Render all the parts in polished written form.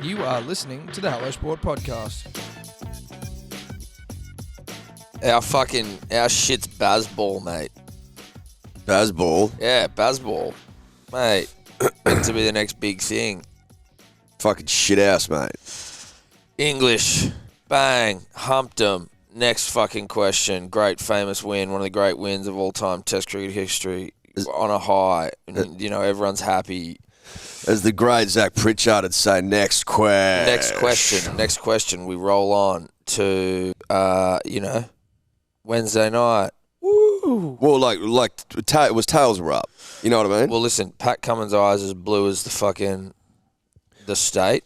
You are listening to the Hello Sport Podcast. Our shit's Bazball, mate. Bazball? Yeah, Bazball. Mate, meant to be the next big thing. Fucking shit house, mate. English. Bang. Humped 'em. Next fucking question. Great famous win. One of the great wins of all time. Test cricket history. On a high. And, everyone's happy. As the great Zach Pritchard would say, next question. Next question. We roll on to, Wednesday night. Woo! Well, it was tails were up. You know what I mean? Well, listen, Pat Cummins' eyes as blue as the state.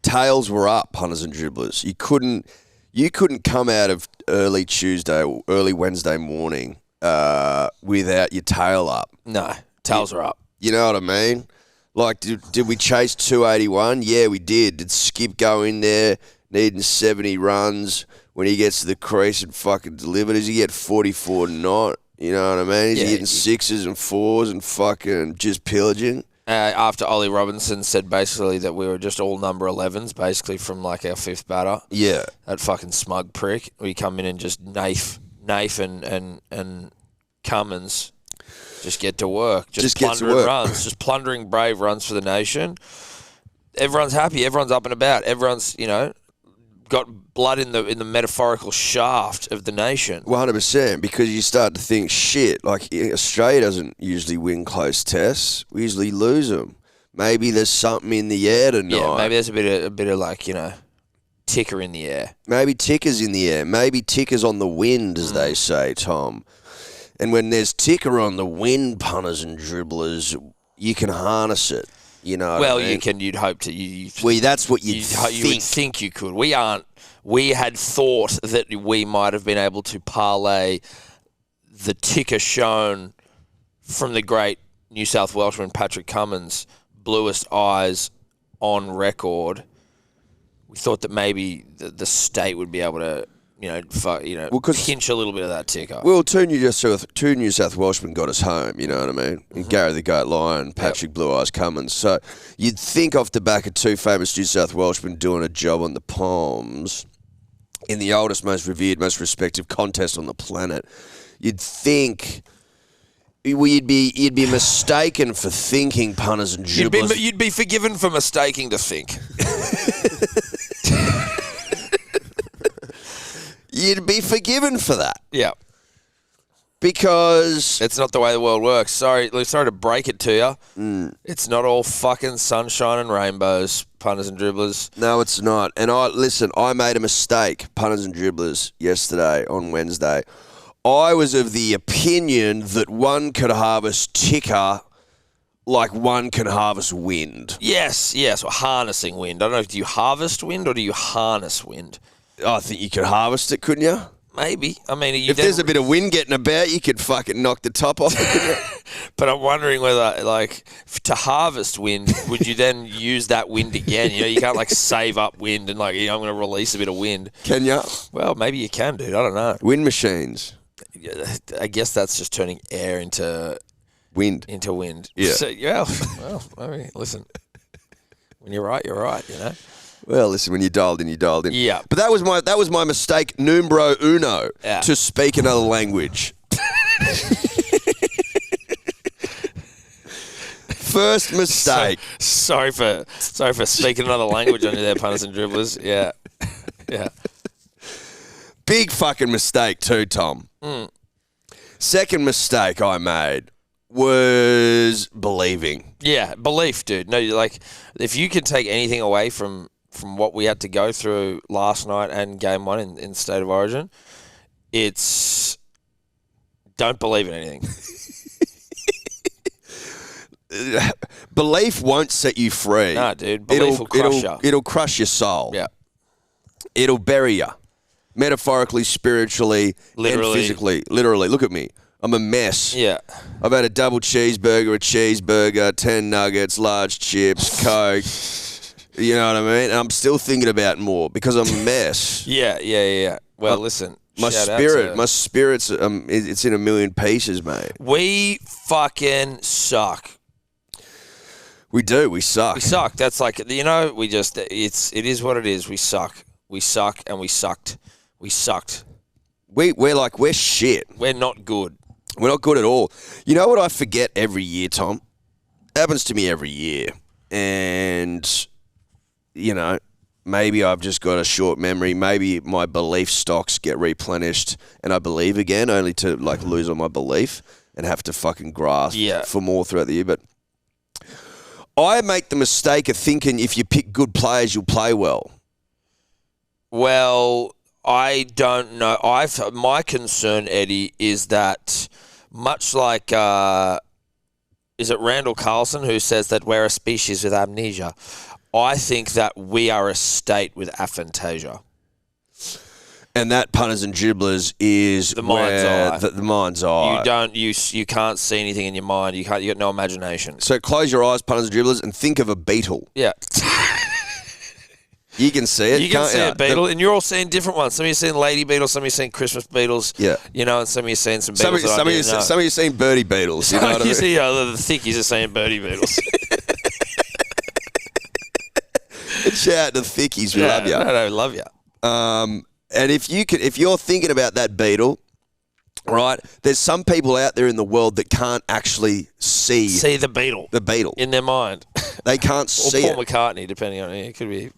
Tails were up, punters and dribblers. You couldn't come out of early Tuesday or early Wednesday morning without your tail up. No, tails are up. You know what I mean? Like, did we chase 281? Yeah, we did. Did Skip go in there needing 70 runs when he gets to the crease and fucking deliver? Does he get 44 not? You know what I mean? Is he hitting sixes and fours and fucking just pillaging? After Ollie Robinson said basically that we were just all number 11s, basically from like our fifth batter. Yeah. That fucking smug prick. We come in and just Naif and Cummins just get to work. Just plundering runs. Just plundering brave runs for the nation. Everyone's happy. Everyone's up and about. Everyone's, got blood in the metaphorical shaft of the nation. 100%, because you start to think, shit, like Australia doesn't usually win close tests. We usually lose them. Maybe there's something in the air tonight. Yeah, maybe there's a bit of like, ticker in the air. Maybe ticker's in the air. Maybe ticker's on the wind, as they say, Tom. And when there's ticker on the wind, punters and dribblers, you can harness it. You know what I mean? You'd hope to. That's what you'd think. You would think you could. We aren't. We had thought that we might have been able to parlay the ticker shown from the great New South Welshman Patrick Cummins' bluest eyes on record. We thought that maybe the state would be able to, pinch a little bit of that ticker. Well, two New South Welshmen got us home, you know what I mean? Mm-hmm. Gary the Goat Lion, Patrick Blue Eyes Cummins. So you'd think off the back of two famous New South Welshmen doing a job on the Palms in the oldest, most revered, most respected contest on the planet, you'd think you'd be mistaken for thinking, punters and dribblers. You'd be forgiven for mistaking to think. You'd be forgiven for that. Yeah. Because it's not the way the world works. Sorry to break it to you. It's not all fucking sunshine and rainbows, punters and dribblers. No, it's not. And I made a mistake, punters and dribblers, yesterday on Wednesday. I was of the opinion that one could harvest ticker like one can harvest wind. Yes, or harnessing wind. I don't know, do you harvest wind or do you harness wind? I think you could harvest it, couldn't you? Maybe. I mean, if there's a bit of wind getting about, you could fucking knock the top off it, couldn't you? But I'm wondering whether, to harvest wind, would you then use that wind again? You can't, save up wind and, I'm going to release a bit of wind. Can you? Well, maybe you can, dude. I don't know. Wind machines. I guess that's just turning air into... Wind. Into wind. Yeah. So, I mean, listen. When you're right, you're right, Well, listen, when you dialed in, you dialed in. Yeah. But that was my mistake, numero uno, to speak another language. First mistake. Sorry for speaking another language on you there, punters and dribblers. Yeah. Big fucking mistake too, Tom. Second mistake I made was believing. Yeah, belief, dude. No, if you could take anything away from what we had to go through last night and game one in State of Origin, it's don't believe in anything. Belief won't set you free. Nah, dude. Belief will crush you. It'll crush your soul. Yeah. It'll bury you. Metaphorically, spiritually, literally. And physically. Literally. Look at me. I'm a mess. Yeah. I've had a double cheeseburger, 10 nuggets, large chips, Coke. You know what I mean? And I'm still thinking about more because I'm a mess. Yeah. Well, listen. My spirit's it's in a million pieces, mate. We fucking suck. We do. We suck. We suck. That's like, you know, it is what it is. We suck. We suck and we sucked. We sucked. We're shit. We're not good. We're not good at all. You know what I forget every year, Tom? Happens to me every year. And, you know, maybe I've just got a short memory. Maybe my belief stocks get replenished and I believe again, only to, like, lose all my belief and have to fucking grasp for more throughout the year. But I make the mistake of thinking if you pick good players, you'll play well. Well, I don't know. My concern, Eddie, is that much like, is it Randall Carlson who says that we're a species with amnesia? I think that we are a state with aphantasia. And that, punters and dribblers, is the mind's eye. The mind's eye. You can't see anything in your mind. You got no imagination. So close your eyes, punters and dribblers, and think of a beetle. Yeah. You can see it. You can see a beetle, and you're all seeing different ones. Some of you seeing lady beetles, some of you seeing Christmas beetles. Yeah. You know, and some of you seeing some beetles. Some of you seeing birdie beetles. You know what I mean? You see the thickies are seeing birdie beetles. Shout out to the thickies. We love you. No, love you. And if you're thinking about that beetle, right? There's some people out there in the world that can't actually see the beetle. The beetle in their mind. They can't see Paul McCartney, depending on it. It could be.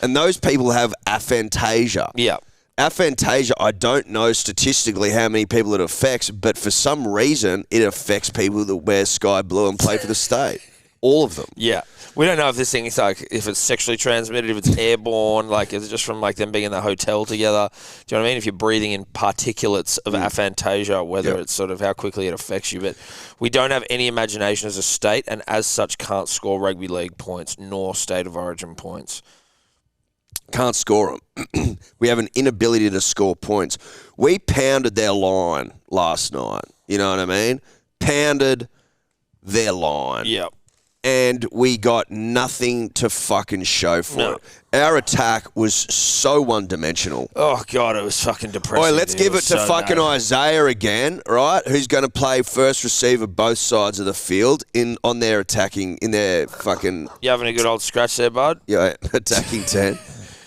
And those people have aphantasia. Yeah. Aphantasia, I don't know statistically how many people it affects, but for some reason it affects people that wear sky blue and play for the state. All of them. Yeah. We don't know if this thing is like, if it's sexually transmitted, if it's airborne, like is it just from like them being in the hotel together? Do you know what I mean? If you're breathing in particulates of aphantasia, whether it's sort of how quickly it affects you. But we don't have any imagination as a state, and as such can't score rugby league points nor state of origin points. Can't score them. We have an inability to score points. We pounded their line last night. You know what I mean? Pounded their line. Yep. And we got nothing to fucking show for it. Our attack was so one-dimensional. Oh, God, it was fucking depressing. Oi, let's give it to fucking Isaiah again, right? Who's going to play first receiver both sides of the field in their attacking, in their fucking... You having a good old scratch there, bud? Yeah, attacking 10,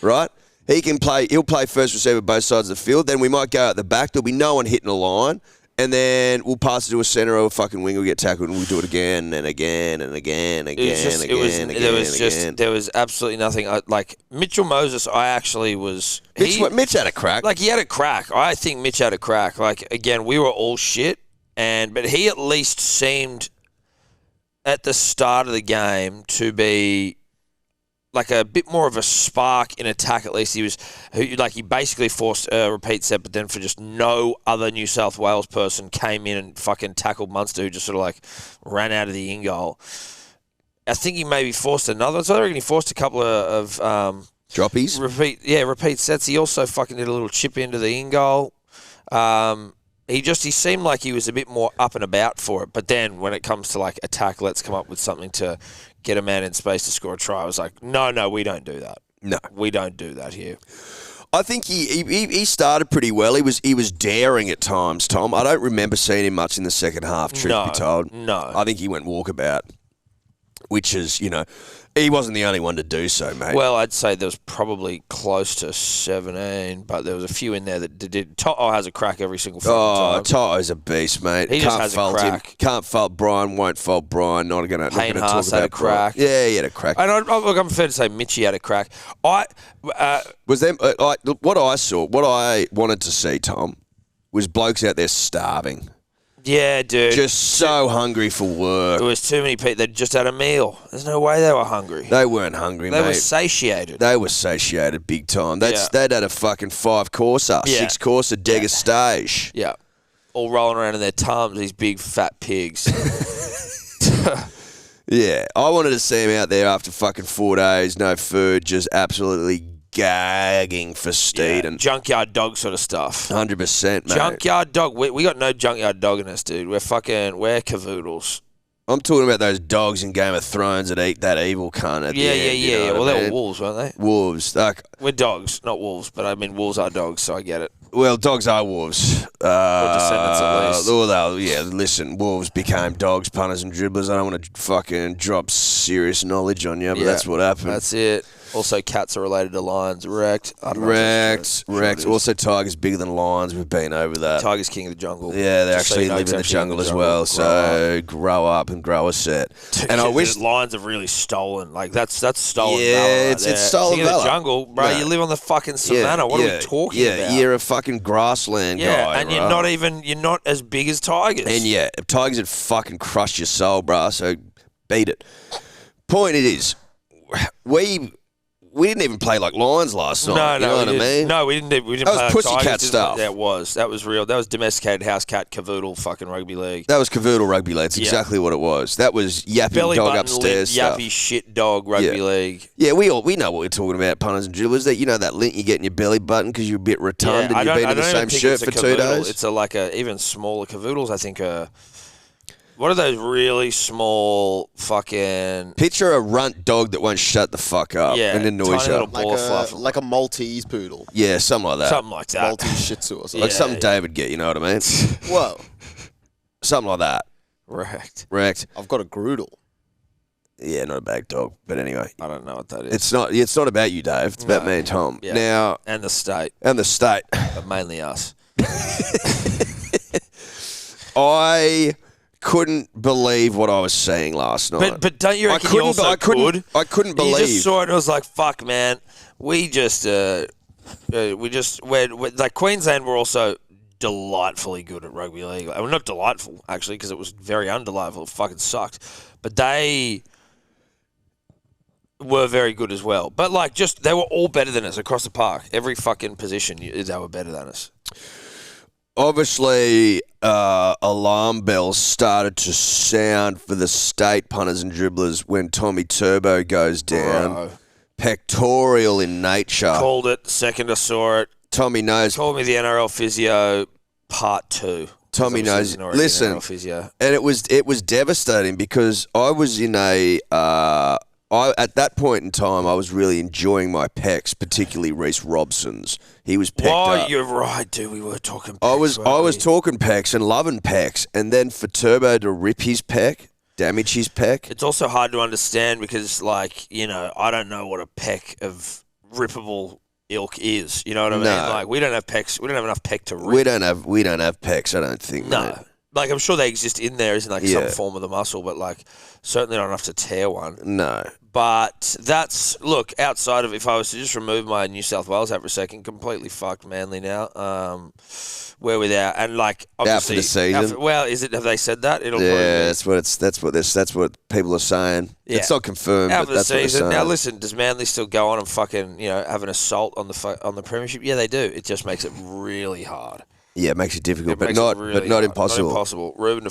right? He'll play first receiver both sides of the field. Then we might go out the back. There'll be no one hitting a line. And then we'll pass it to a centre or a fucking wing. We'll get tackled, and we'll do it again and again and again and again. There was absolutely nothing. Like Mitchell Moses, I actually was. Mitch had a crack. Like he had a crack. I think Mitch had a crack. Like again, we were all shit, but he at least seemed at the start of the game to be like a bit more of a spark in attack. At least he basically forced a repeat set, but then for just no other New South Wales person came in and fucking tackled Munster, who just sort of like ran out of the in goal. I think he maybe forced another. So I reckon he forced a couple of droppies. Repeat sets. He also fucking did a little chip into the in goal. He seemed like he was a bit more up and about for it. But then when it comes to like attack, let's come up with something to get a man in space to score a try. I was like, no, we don't do that. No, we don't do that here. I think he started pretty well. He was daring at times, Tom. I don't remember seeing him much in the second half, truth be told. No. I think he went walkabout, which is, he wasn't the only one to do so, mate. Well, I'd say there was probably close to 17, but there was a few in there that did. Toto has a crack every single time. Oh, Toto's a beast, mate. He just has a crack. Can't fault Brian, won't fault Brian. Not going to talk about Brian. Had a crack. Yeah, he had a crack. And I'm fair to say Mitchie had a crack. Was them what I saw, what I wanted to see, Tom, was blokes out there starving. Yeah, dude. Just so hungry for work. There was too many people. They just had a meal. There's no way they were hungry. They weren't hungry, mate. They were satiated. They were satiated big time. They'd had a fucking 5-courser, 6-courser degustage. Yeah. All rolling around in their tums, these big fat pigs. Yeah. I wanted to see him out there after fucking 4 days, no food, just absolutely gagging for steed and junkyard dog sort of stuff. 100%, mate. Junkyard dog. We got no junkyard dog in us, dude. We're cavoodles. I'm talking about those dogs in Game of Thrones that eat that evil cunt at the end. Yeah. Well, they were wolves, weren't they? Wolves. We're dogs, not wolves, but I mean wolves are dogs, so I get it. Well, dogs are wolves. descendants at least. Listen, wolves became dogs, punters and dribblers. I don't want to fucking drop serious knowledge on you, but that's what happened. That's it. Also, cats are related to lions. Wrecked. I don't know if that's true. Wrecked. Also, tigers bigger than lions. We've been over that. Tiger's king of the jungle. Yeah, they Just so actually you know, live it's in the actually jungle as well. So grow up and grow a set. And I wish lions have really stolen. Like that's stolen. Yeah, valor it's right there. stolen King of valor. the jungle, bro. No. You live on the fucking savannah. What are we talking about? Yeah, you're a fucking grassland guy, and right? you're not as big as tigers. And yeah, tigers would fucking crush your soul, bruh. So beat it. Point it is, we didn't even play like lions last night. You know what I mean? No, we didn't. We didn't That play was like pussycat tigers, stuff. That was real. That was domesticated house cat cavoodle fucking rugby league. That was cavoodle rugby league. That's Yeah. exactly what it was. That was yapping Belly dog button upstairs limp, stuff. yappy shit dog rugby league. Yeah, we know what we're talking about, punters and dribblers. That you know that lint you get in your belly button because you're a bit rotund and you've been in the same shirt for 2 days. It's like a even smaller cavoodles. I think what are those really small fucking? Picture a runt dog that won't shut the fuck up and annoys tiny you. little ball of fluff. Like a Maltese poodle. Yeah, something like that. Something like that. Maltese Shih Tzu or something. Like something Dave would get, you know what I mean? Whoa. Something like that. Wrecked. I've got a Groodle. Yeah, not a bag dog, but anyway. I don't know what that is. It's not about you, Dave. It's about me and Tom. Yeah. Now And the state, and the state. but mainly us. I couldn't believe what I was seeing last night. But don't you reckon you also could? I couldn't You believe. just saw it and was like, fuck, man. We just like Queensland were also delightfully good at rugby league. Well, not delightful, actually, because it was very undelightful. It fucking sucked. But they were very good as well. But, like, just they were all better than us across the park. Every fucking position, they were better than us. Obviously, alarm bells started to sound for the state punters and dribblers when Tommy Turbo goes down. Bro. Pectorial in nature. Called it. Second I saw it. Tommy knows. Called me the NRL physio part 2. Tommy knows. Listen, NRL physio. and it was devastating because I was in at that point in time, I was really enjoying my pecs, particularly Reece Robson's. He was pecked up. You're right, dude. We were talking pecs, I was weren't we? talking pecs and loving pecs, and then for Turbo to rip his pec, damage his pec. It's also hard to understand because, like, you know, I don't know what a peck of rippable ilk is. You know what I mean? No. Like, we don't have pecs. We don't have enough peck to rip. We don't have pecs. I don't think. No. mate. Like, I'm sure they exist in there, isn't like some Yeah. form of the muscle, but like certainly not enough to tear one. No. But look, outside of if I was to just remove my New South Wales hat for a second, completely fucked Manly now. We're without, and like obviously the season. have they said that? It'll Yeah, that's what people are saying. Yeah. It's not confirmed, out but for the that's what they're season. saying. Now listen, does Manly still go on and fucking have an assault on the premiership? Yeah, they do. It just makes it really hard. Yeah, it makes it difficult, It but makes it not really not hard. impossible. Not impossible. Ruben to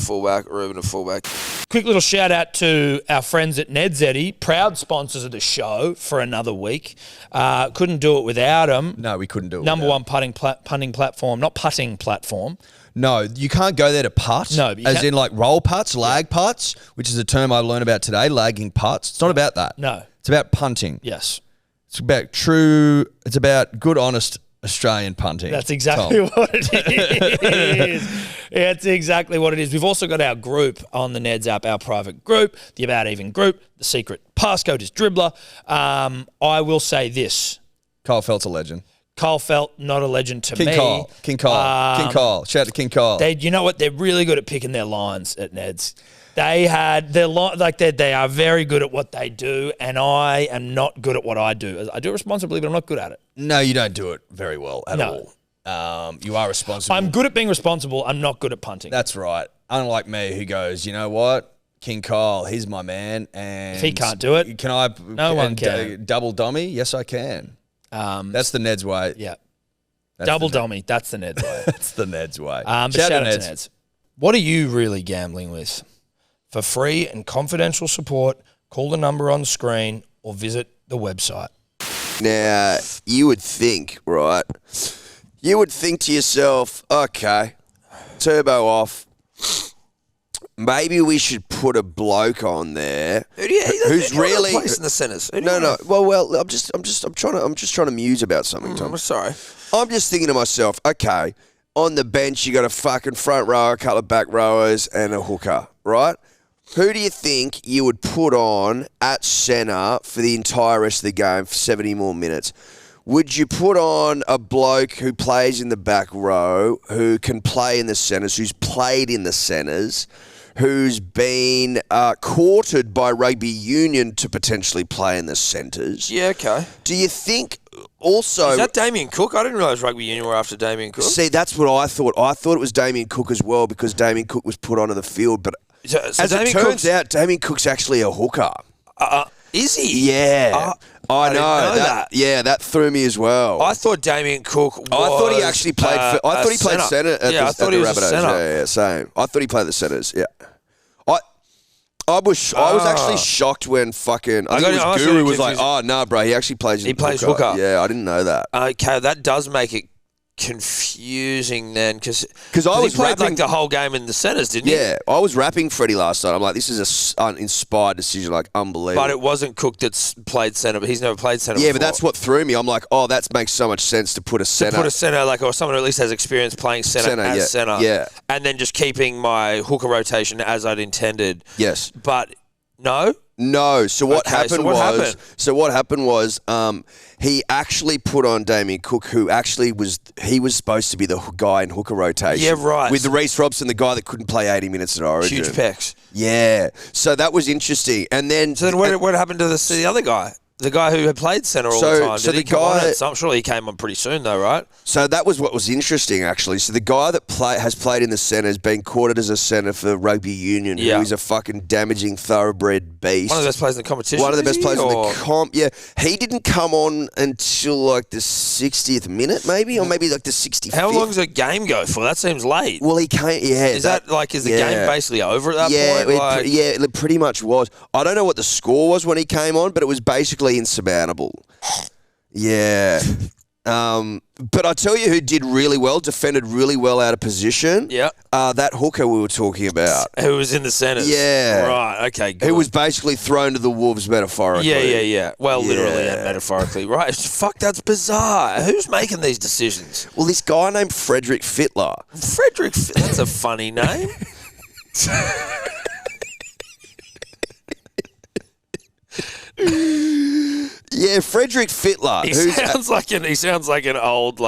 fullback. Quick little shout out to our friends at Ned's Eddie, proud sponsors of the show for another week. Couldn't do it without them. No, we couldn't do it. Number without one punting platform, not putting platform. No, you can't go there to putt. No, but you as can- in like roll putts, lag putts, which is a term I learned about today, lagging putts. It's not about that. No. It's about punting. Yes. It's about good, honest Australian punting. That's exactly Tom. what it is. It's exactly what it is. We've also got our group on the Neds app, our private group, the About Even group. The secret passcode is Dribbler. I will say this. Kyle Felt's a legend. Kyle Felt, not a legend to me. King Kyle. Shout out to King Kyle. You know what? They're really good at picking their lines at Neds. They are very good at what they do, and I am not good at what I do. I do it responsibly, but I'm not good at it. No, you don't do it very well at No. all. You are responsible. I'm good at being responsible. I'm not good at punting. That's right. Unlike me, who goes, you know what? King Kyle, he's my man. And If he can't do it, can I? no one can. Double dummy? Yes, I can. That's the Neds way. Yeah. That's Double the, dummy. That's the Neds way. That's the Neds way. But shout out to Neds. What are you really gambling with? For free and confidential support, call the number on the screen or visit the website. Now, you would think, right? You would think to yourself, okay, Turbo off. Maybe we should put a bloke on there. Yeah, who's really Placing the centres. no. Well, I'm just trying to muse about something, Tom. I'm sorry. I'm just thinking to myself, okay, on the bench you got a fucking front row, a couple of back rowers, and a hooker, right? Who do you think you would put on at centre for the entire rest of the game for 70 more minutes? Would you put on a bloke who plays in the back row, who can play in the centres, who's played in the centres, who's been courted by rugby union to potentially play in the centres? Yeah, okay. Do you think also... Is that Damien Cook? I didn't realise rugby union were after Damien Cook. See, that's what I thought. I thought it was Damien Cook as well because Damien Cook was put onto the field. But So as it Damien turns Cook's- out, Damien Cook's actually a hooker. Is he? Yeah. I didn't know. know that. Yeah, that threw me as well. I thought Damien Cook was, I thought he actually played. I thought he played centre at I the thought he was a Rabbitohs. centre. Yeah, same. I thought he played the centres. Yeah. I was actually shocked when fucking I think it was Guru was like, "Oh no, bro, he actually plays. He plays hooker." Yeah, I didn't know that. Okay, that does make it confusing then, because I was he played rapping- like the whole game in the centres, didn't he? Yeah, I was rapping Freddie last night. I'm like, this is an inspired decision, like unbelievable. But it wasn't Cook that's played centre, but he's never played centre Yeah, before. but that's what threw me. I'm like, oh, that makes so much sense to put a centre. Put a centre, like, or someone who at least has experience playing centre as yeah, centre. yeah. And then just keeping my hooker rotation as I'd intended. Yes. But no? No. So what Okay, happened so what was? happened? So what happened was, he actually put on Damien Cook, who actually was supposed to be the guy in hooker rotation. Yeah, right. With the Reece Robson, the guy that couldn't play 80 minutes at Origin. Huge pecs. Yeah. So that was interesting. And then So then what happened to the other guy? The guy who had played centre all the time. So Did he the come on guy- at some? Surely he came on pretty soon though, right? So that was what was interesting, actually. So the guy that has played in the centre has been courted as a centre for rugby union, Yeah. who is a fucking damaging thoroughbred beast. One of the best players in the competition. One of the is best he, players in or- the comp. Yeah, he didn't come on until like the 60th minute, maybe, or maybe like the 65th. How long does a game go for? That seems late. Well, he came. Yeah, Is that like, is the yeah. game basically over at that yeah, point? Like, it pretty much was. I don't know what the score was when he came on, but it was basically insurmountable. Yeah. But I tell you who did really well, defended really well out of position. Yeah. That hooker we were talking about. Who was in the centres? Yeah. Right. Okay. Good. Who was basically thrown to the wolves metaphorically. Yeah. Well, literally Yeah. and metaphorically. Right. Fuck, that's bizarre. Who's making these decisions? Well, this guy named Frederick Fittler. Frederick. That's a funny name. Yeah, Frederick Fittler. He sounds like an old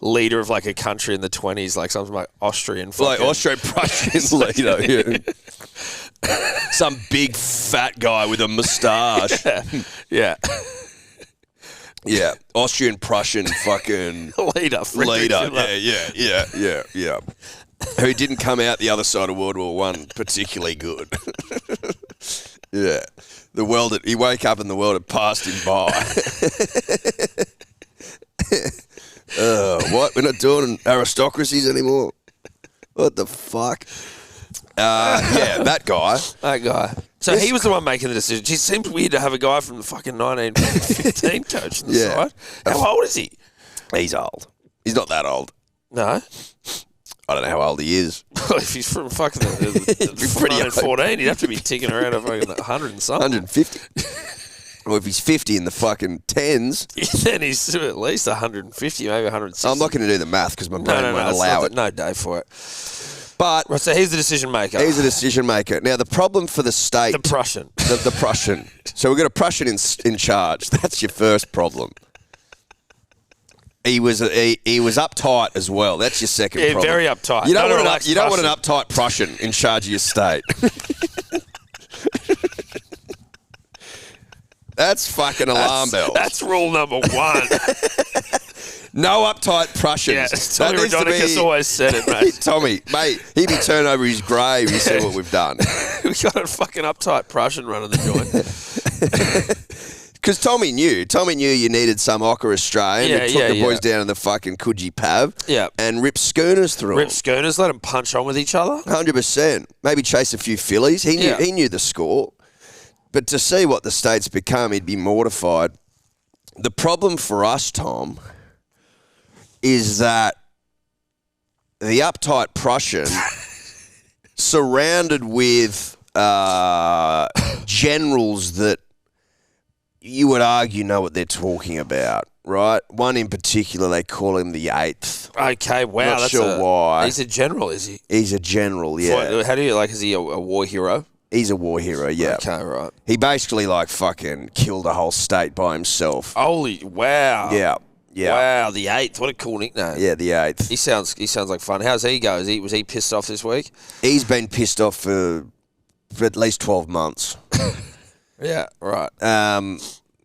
leader of like a country in the 20s, like something like Austrian. like fucking- Austro-Prussian leader. Yeah. Some big fat guy with a moustache. Yeah. Yeah, Austrian-Prussian fucking leader. Frederick leader. Fittler. Yeah. Who didn't come out the other side of World War One particularly good. Yeah. He woke up and the world had passed him by. What? We're not doing aristocracies anymore? What the fuck? Yeah, that guy. That guy. So he was the one making the decision. It seems weird to have a guy from the fucking 1915 coach on the Yeah. side. How old is he? He's old. He's not that old. No. I don't know how old he is. If he's from fucking He'd be pretty 1914, he'd have to be ticking around at fucking 100 and something. 150. Well, if he's 50 in the fucking tens, Then he's at least 150, maybe 160. I'm not going to do the math because my brain won't it's allow not it. No day for it. But Right, so he's the decision maker. he's a decision maker. Now, the problem for the state... the Prussian. The Prussian. So we've got a Prussian in charge. That's your first problem. He was uptight as well. That's your second Yeah, problem. very uptight. You don't, Not a want, relaxed you don't want an Prussian. uptight Prussian in charge of your state. That's fucking alarm bells. That's rule number one. No uptight Prussians. Yeah, That Tommy needs to Radonicus be- always said it, mate. Tommy, mate, he'd be turned over his grave. He said what we've done. We got a fucking uptight Prussian running the joint. Because Tommy knew you needed some Ocker Australian Yeah, who took yeah, the boys yeah. down in the fucking Coogee Pav Yeah. and rip schooners through Rip them. schooners, let them punch on with each other. 100%. Maybe chase a few fillies. He knew Yeah. he knew the score. But to see what the state's become, he'd be mortified. The problem for us, Tom, is that the uptight Prussian surrounded with generals that you would argue know what they're talking about, right? One in particular, they call him the 8th. Okay, wow. Not that's sure why. He's a general, is he? He's a general, yeah. How do you like? Is he a war hero? He's a war hero, yeah. Okay, right. He basically fucking killed a whole state by himself. Holy wow. Yeah. Wow, the 8th. What a cool nickname. Yeah, the 8th. He sounds like fun. How's he go? Was he pissed off this week? He's been pissed off for at least 12 months. Yeah, right.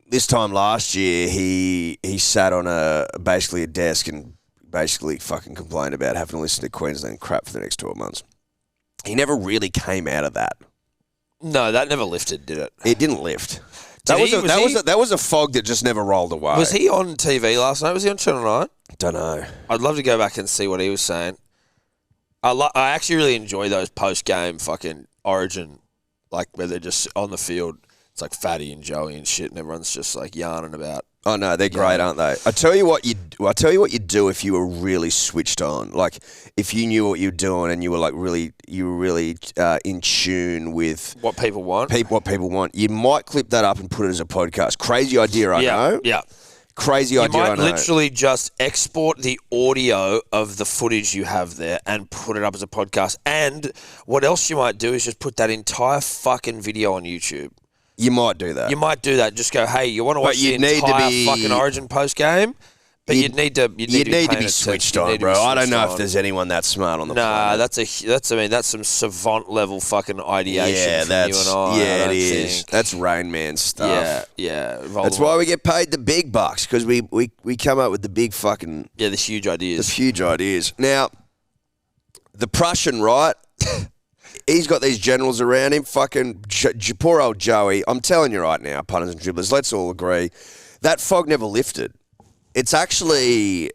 This time last year, he sat on basically a desk and basically fucking complained about having to listen to Queensland crap for the next 12 months. He never really came out of that. No, that never lifted, did it? It didn't lift. Did he? That was a fog that just never rolled away. Was he on TV last night? Was he on Channel 9? Don't know. I'd love to go back and see what he was saying. I actually really enjoy those post-game fucking Origin, like where they're just on the field. It's like Fatty and Joey and shit, and everyone's just like yarning about. Oh no, they're great, aren't they? I tell you what you'd do if you were really switched on. Like if you knew what you were doing and you were really in tune with What people want. what people want. You might clip that up and put it as a podcast. Crazy idea, I know. Yeah. Crazy You idea, I might know. literally just export the audio of the footage you have there and put it up as a podcast. And what else you might do is just put that entire fucking video on YouTube. You might do that. You might do that. Just go, hey, you want to watch the you'd need to entire be- fucking Origin post game, but you'd need to be switched on, bro. I don't know if there's anyone that smart on the Nah, planet. that's some savant level fucking ideation. Yeah, from that's you and I it don't is. think. That's Rain Man stuff. Yeah. That's why we get paid the big bucks, because we come up with the big fucking the huge ideas. huge ideas. Now, the Prussian, right? He's got these generals around him. Fucking poor old Joey. I'm telling you right now, punters and dribblers, let's all agree, that fog never lifted. It's actually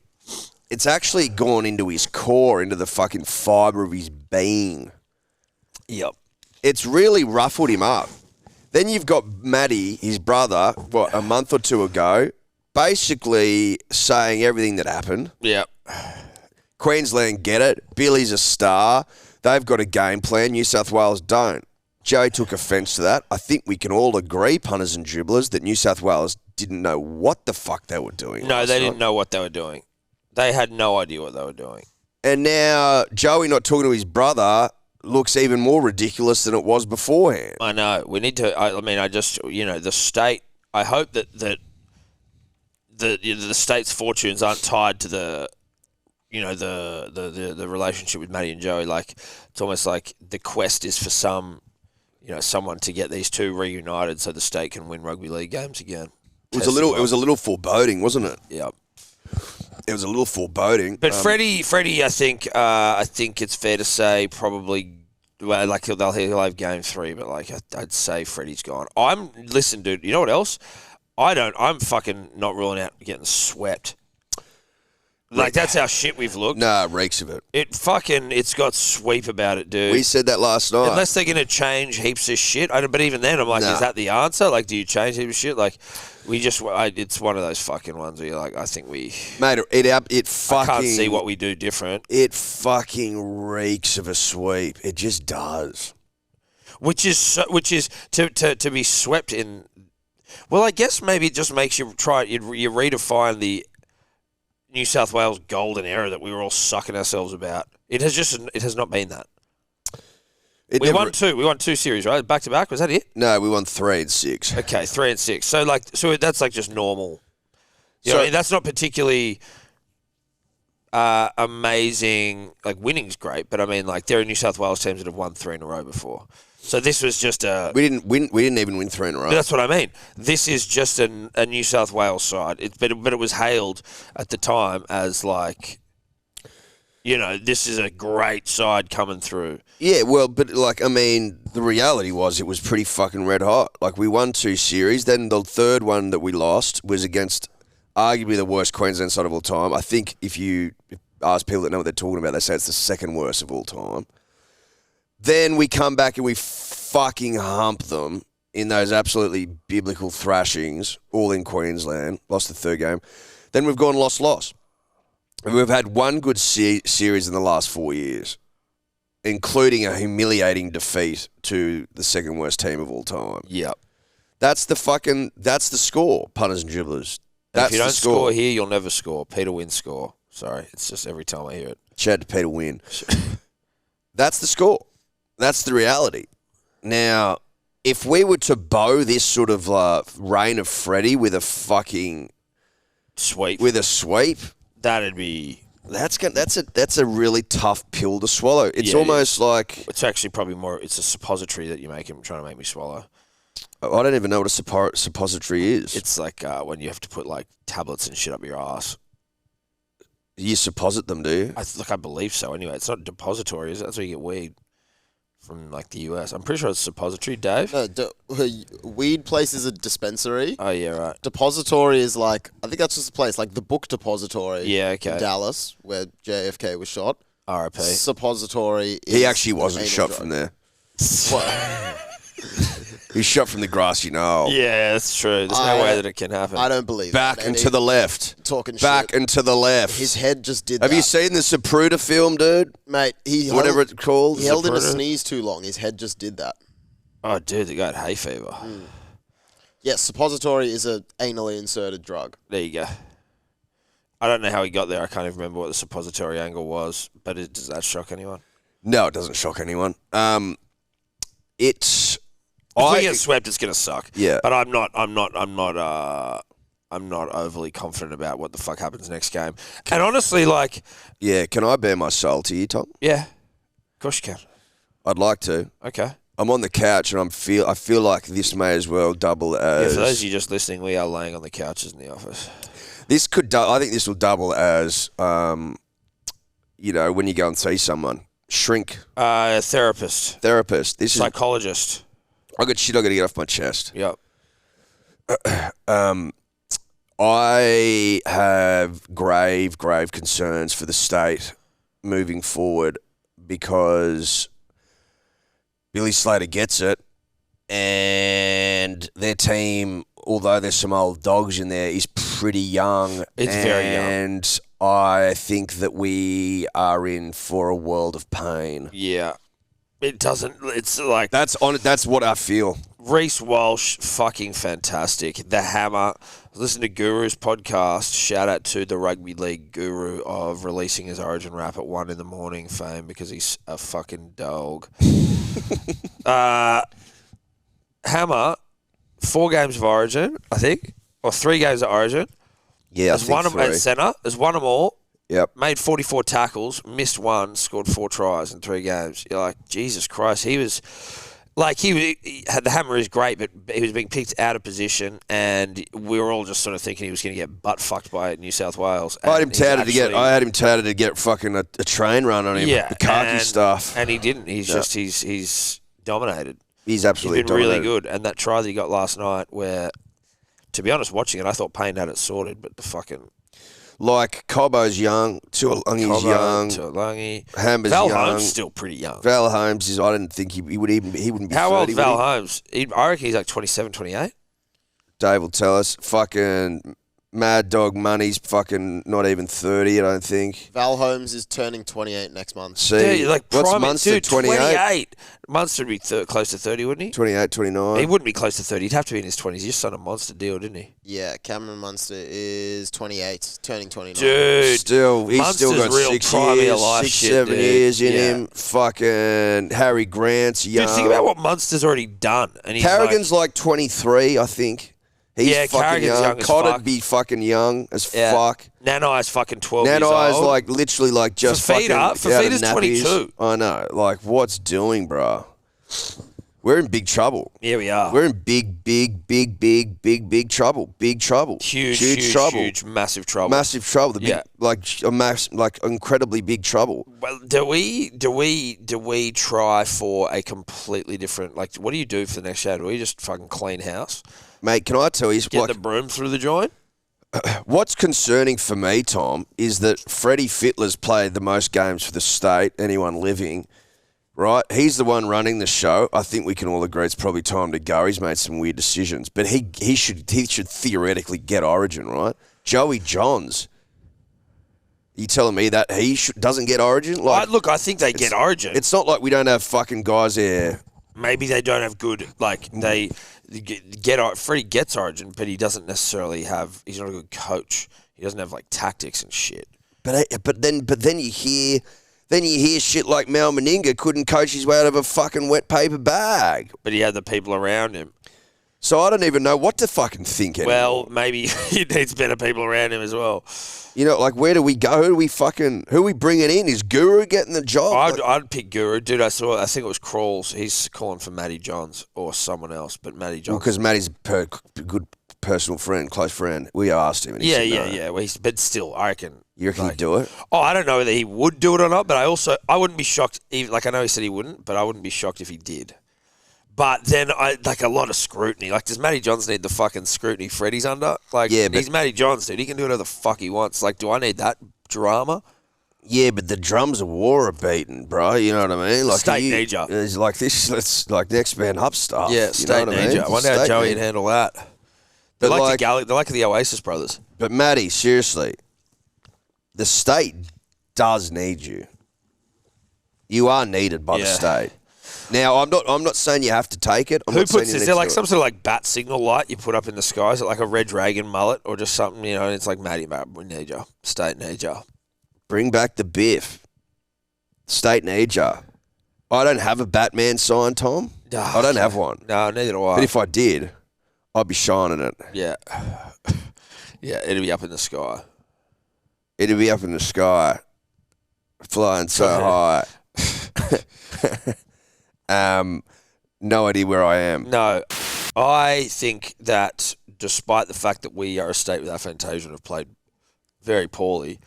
gone into his core, into the fucking fibre of his being. Yep. It's really ruffled him up. Then you've got Matty, his brother, a month or two ago, basically saying everything that happened. Yep. Queensland get it. Billy's a star. They've got a game plan. New South Wales don't. Joey took offence to that. I think we can all agree, punters and dribblers, that New South Wales didn't know what the fuck they were doing. No, they didn't know what they were doing. They had no idea what they were doing. And now Joey not talking to his brother looks even more ridiculous than it was beforehand. I know. We need to. The state. I hope that the state's fortunes aren't tied to the relationship with Matty and Joey. Like it's almost like the quest is for someone to get these two reunited so the state can win rugby league games again. It was a little foreboding, wasn't it? Yeah. It was a little foreboding. But Freddie, I think it's fair to say probably. Well, like he'll have game 3, but like I'd say Freddie's gone. Listen, dude. You know what else? I'm fucking not ruling out getting swept. Like that's how shit we've looked. Nah, reeks of it. It's got sweep about it, dude. We said that last night. Unless they're going to change heaps of shit. But even then, I'm like, Nah. Is that the answer? Like, do you change heaps of shit? Like, it's one of those fucking ones where you're like, I think Mate, it fucking... I can't see what we do different. It fucking reeks of a sweep. It just does. Which is to be swept in... Well, I guess maybe it just makes you you redefine the New South Wales golden era that we were all sucking ourselves about. It has not been that. We won two series, right? Back to back. Was that it? No, we won 3 and 6. Okay, 3 and 6. So that's like just normal. You know So- what I mean? That's not particularly amazing. Like winning's great, but I mean like there are New South Wales teams that have won 3 in a row before. So this was just a. We didn't even win 3 in a row. That's what I mean. This is just a New South Wales side. But it was hailed at the time as like, this is a great side coming through. Yeah, well, but like, I mean, the reality was it was pretty fucking red hot. Like, we won 2 series. Then the third one that we lost was against arguably the worst Queensland side of all time. I think if you ask people that know what they're talking about, they say it's the second worst of all time. Then we come back and we fucking hump them in those absolutely biblical thrashings, all in Queensland. Lost the third game. Then we've gone loss. And we've had one good series in the last 4 years. including a humiliating defeat to the second worst team of all time. Yeah. That's the score, punters and dribblers. And That's if you don't the score. score here, you'll never score. Peter Wynn score. Sorry, it's just every time I hear it. Shout out to Peter Wynn. That's the score. That's the reality. Now, if we were to bow this sort of reign of Freddie with a fucking Sweep. sweep, That'd be. that's a really tough pill to swallow. It's Yeah, almost like It's actually probably more. It's a suppository that you make him trying to make me swallow. I don't even know what a suppository is. It's like when you have to put like tablets and shit up your ass. You supposit them, do you? I believe so. Anyway, it's not depository, is it? That's where you get weed from like the US. I'm pretty sure it's suppository, Dave. No, weed place is a dispensary. Oh yeah, right. Depository is like, I think that's just a place, like the book depository Yeah, okay. in Dallas, where JFK was shot. R.I.P. Suppository is He actually wasn't anal shot drug. from there. What? He was shot from the grassy knoll. Yeah, that's true. There's no way that it can happen. I don't believe Back that, and man. to the left. Talking Back shit. and to the left. His head just did Have that. you seen the Zapruder film, dude? Mate, he Whatever held, it's called. he held in a Zapruder? sneeze too long. His head just did that. Oh, dude, the guy had hay fever. Yes, suppository is a anally inserted drug. There you go. I don't know how he got there. I can't even remember what the suppository angle was. But does that shock anyone? No, it doesn't shock anyone. It's. If we get swept, it's going to suck. Yeah. But I'm not overly confident about what the fuck happens next game. And honestly, like, Yeah, can I bare my soul to you, Tom? yeah, of course you can. I'd like to. Okay. I'm on the couch and I feel like this may as well double Yeah, as. for those of you just listening, we are laying on the couches in the office. This could. I think this will double as. When you go and see someone, shrink Therapist, therapist. This is. psychologist. I got shit. I got to get off my chest. Yep. I have grave concerns for the state moving forward because Billy Slater gets it, and their team, although there's some old dogs in there, is pretty young. It's very young. And I think that we are in for a world of pain. Yeah. It doesn't. It's like That's what I feel. Reece Walsh, fucking fantastic. The Hammer. Listen to Guru's podcast. Shout out to the rugby league guru of releasing his Origin rap at 1 a.m. fame because he's a fucking dog. Hammer, 4 games of Origin, I think, or 3 games of Origin. Yeah, Has won them at centre. Has won them all. Yep. Made 44 tackles, missed 1, scored 4 tries in 3 games. You're like, Jesus Christ. He had the Hammer is great, but he was being picked out of position, and we were all just sort of thinking he was going to get butt fucked by New South Wales. I had him touted to get fucking a train run on him. Yeah, the khaki and, stuff. and he didn't. He's dominated. He's He's absolutely been really dominated. good, and that try that he got last night, where, to be honest, watching it, I thought Payne had it sorted, but the fucking Like Cobbo's young, Tuolangi's young, Tuolangi. Hammer's Val young. Holmes still pretty young. Val Holmes is. I didn't think he wouldn't be. How 30, old would Val he? Holmes? I reckon he's like 27, 28. Dave will tell us. Fucking Mad Dog Money's fucking not even 30. I don't think. Val Holmes is turning 28 next month. See, Dude, like what's prime, Munster? dude, 28. Munster would be close to 30, wouldn't he? 28, 29. He wouldn't be close to 30. He'd have to be in his 20s. He just signed a monster deal, didn't he? Yeah, Cameron Munster is 28, turning 29. Dude, He's still Munster's got real 6 prime of your years, life 6, shit, 7 dude. years in Yeah. him. Fucking Harry Grant's young. Dude, think about what Munster's already done. And he's Carrigan's like 23, I think. He's Yeah, fucking Carrigan's young as Cott'd fuck. be fucking young as Yeah. fuck. Nanai's fucking 12 years old. Nanai's like literally like just Fafita- fucking out of Fafita's nappies. 22. I know. Like, what's doing, bro? We're in big trouble. Yeah, we are. We're in big trouble. Big trouble. Huge trouble. huge, massive trouble. Massive trouble. The big, Yeah. like incredibly big trouble. Well, do we try for a completely different, like, what do you do for the next show? Do we just fucking clean house? Mate, can I tell you, Get like, the broom through the joint? what's concerning for me, Tom, is that Freddie Fittler's played the most games for the state, anyone living, right? He's the one running the show. I think we can all agree it's probably time to go. He's made some weird decisions, but he should theoretically get Origin, right? Joey Johns You telling me that he doesn't get Origin? Like, I think they get Origin. it's not like we don't have fucking guys there. Maybe they don't have good, like, Freddie gets Origin, but he doesn't necessarily have, he's not a good coach. He doesn't have, like, tactics and shit. But then you hear shit like Mal Meninga couldn't coach his way out of a fucking wet paper bag. But he had the people around him. So I don't even know what to fucking think anymore. Well, maybe he needs better people around him as well. You know, like, where do we go? Who are we bringing in? Is Guru getting the job? I'd pick Guru. Dude, I think it was Crawls. He's calling for Matty Johns or someone else, but Matty Johns. Because Matty's a good personal friend, close friend. We asked him. And he said no. Yeah. Well, but still, I reckon. You reckon he'd do it? Oh, I don't know whether he would do it or not, but I wouldn't be shocked. Like, I know he said he wouldn't, but I wouldn't be shocked if he did. But then, like, a lot of scrutiny. Like, does Matty Johns need the fucking scrutiny Freddie's under? Like, yeah, but he's Matty Johns, dude. He can do whatever the fuck he wants. Like, do I need that drama? Yeah, but the drums of war are beaten, bro. You know what I mean? Like, State Ninja. It's like this. Let's like next man up stuff. Yeah, you State know what I Ninja. mean? I wonder how State Joey Ninja. would handle that. They're like the Oasis brothers. But Matty, seriously, the state does need you. You are needed by the state. Now, I'm not saying you have to take it. Who puts this? Is there like some sort of like bat signal light you put up in the sky? Is it like a Red Dragon mullet or just something, you know, and it's like, Matty, we need you. State need you. Bring back the biff. State need you. I don't have a Batman sign, Tom. I don't have one. No, neither do I. But if I did, I'd be shining it. Yeah. Yeah, it'd be up in the sky. It'd be up in the sky, flying so high. No idea where I am. No, I think that despite the fact that we are a state with Fantasia and have played very poorly,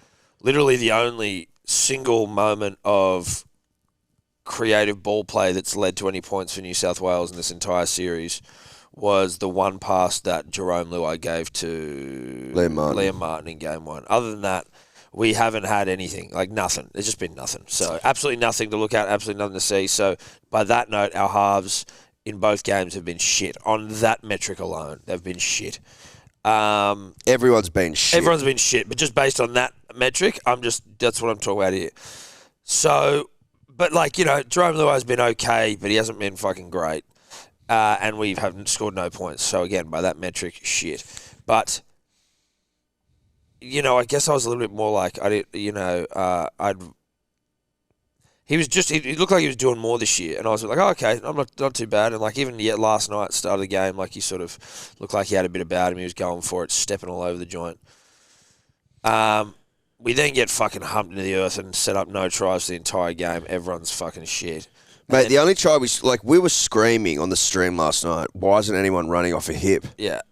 literally the only single moment of creative ball play that's led to any points for New South Wales in this entire series was the one pass that Jerome Luai gave to Liam Martin in game one. Other than that, we haven't had anything, like nothing. There's just been nothing. So absolutely nothing to look at, absolutely nothing to see. So by that note, our halves in both games have been shit. On that metric alone, they've been shit. Everyone's been shit. Everyone's been shit, but just based on that metric, that's what I'm talking about here. So, but like, you know, Jerome Luai's been okay, but he hasn't been fucking great. And we haven't scored no points. So again, by that metric, shit. But you know, I guess I was a little bit more like, he looked like he was doing more this year. And I was like, oh, okay, I'm not too bad. And like even yet last night, start of the game, like he sort of looked like he had a bit about him. He was going for it, stepping all over the joint. We then get fucking humped into the earth and set up no tries for the entire game. Everyone's fucking shit. Mate, the only try we were screaming on the stream last night, why isn't anyone running off a hip? Yeah.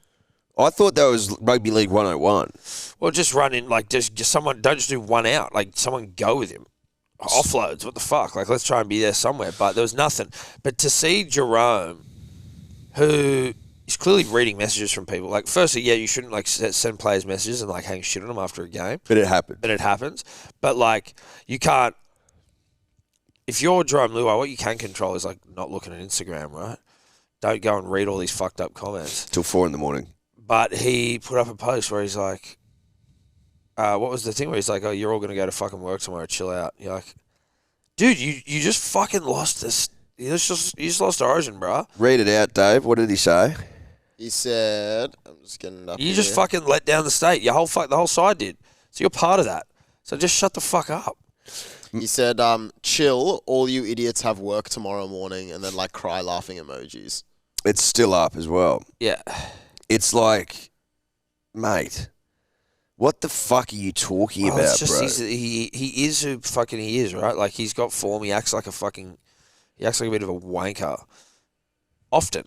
I thought that was Rugby League 101. Well, just run in, like, just someone, don't just do one out. Like, someone go with him. Offloads, what the fuck? Like, let's try and be there somewhere. But there was nothing. But to see Jerome, who is clearly reading messages from people. Like, firstly, yeah, you shouldn't, like, send players messages and, like, hang shit on them after a game. But it happened. But it happens. But, like, you can't, if you're Jerome Luai, what you can control is, like, not looking at Instagram, right? Don't go and read all these fucked up comments. Till 4 a.m. But he put up a post where he's like, what was the thing where he's like, oh, you're all going to go to fucking work tomorrow, chill out. You're like, dude, you just fucking lost this. You just lost Origin, bro. Read it out, Dave. What did he say? He said, I'm just getting it up You here. just fucking let down the state. The whole side did. So you're part of that. So just shut the fuck up. He said, chill, all you idiots have work tomorrow morning, and then like cry laughing emojis. It's still up as well. Yeah. It's like, mate, what the fuck are you talking about, it's just, bro? he is who fucking he is, right? Like, he's got form. He acts like a bit of a wanker. Often.